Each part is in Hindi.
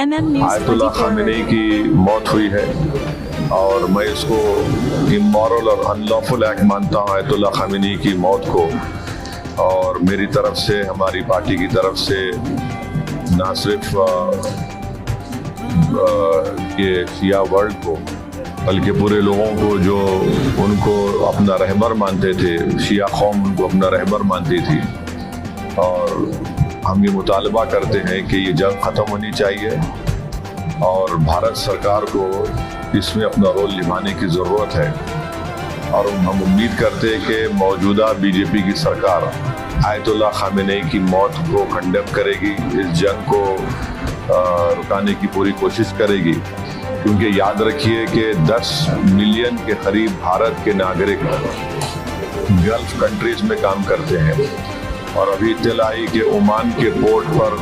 CNN News आयतुल्लाह 24 खामेनी की मौत हुई है और मैं इसको इमोरल और अनलॉफुल एक्ट मानता हूँ आयतुल्लाह खामेनी की मौत को। और मेरी तरफ से, हमारी पार्टी की तरफ से ना सिर्फ ये शिया वर्ल्ड को बल्कि पूरे लोगों को जो उनको अपना रहबर मानते थे, शिया कौम उनको अपना रहबर मानती थी, और हम ये मुतालबा करते हैं कि ये जंग ख़त्म होनी चाहिए और भारत सरकार को इसमें अपना रोल निभाने की ज़रूरत है। और हम उम्मीद करते हैं कि मौजूदा बीजेपी की सरकार आयतुल्लाह खामेनी की मौत को कंडेम करेगी, इस जंग को रुकाने की पूरी कोशिश करेगी, क्योंकि याद रखिए कि 10 मिलियन के करीब भारत के नागरिक गल्फ कंट्रीज में काम करते हैं। और अभी इत्तला आई कि ओमान के पोर्ट पर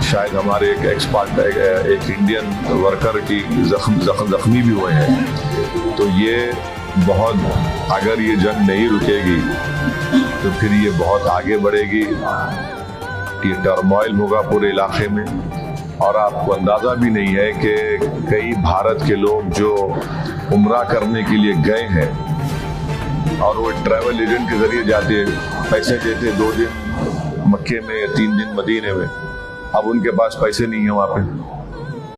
शायद हमारे एक एक्सपर्ट, एक इंडियन वर्कर की जख्मी भी हुए हैं। तो ये बहुत, अगर ये जंग नहीं रुकेगी तो फिर ये बहुत आगे बढ़ेगी, ये टर्मोइल होगा पूरे इलाके में। और आपको अंदाज़ा भी नहीं है कि कई भारत के लोग जो उम्रा करने के लिए गए हैं और वो ट्रैवल एजेंट के ज़रिए जाते, पैसे देते 2 दिन मक्के में, 3 दिन मदीने में, अब उनके पास पैसे नहीं है वहाँ पे।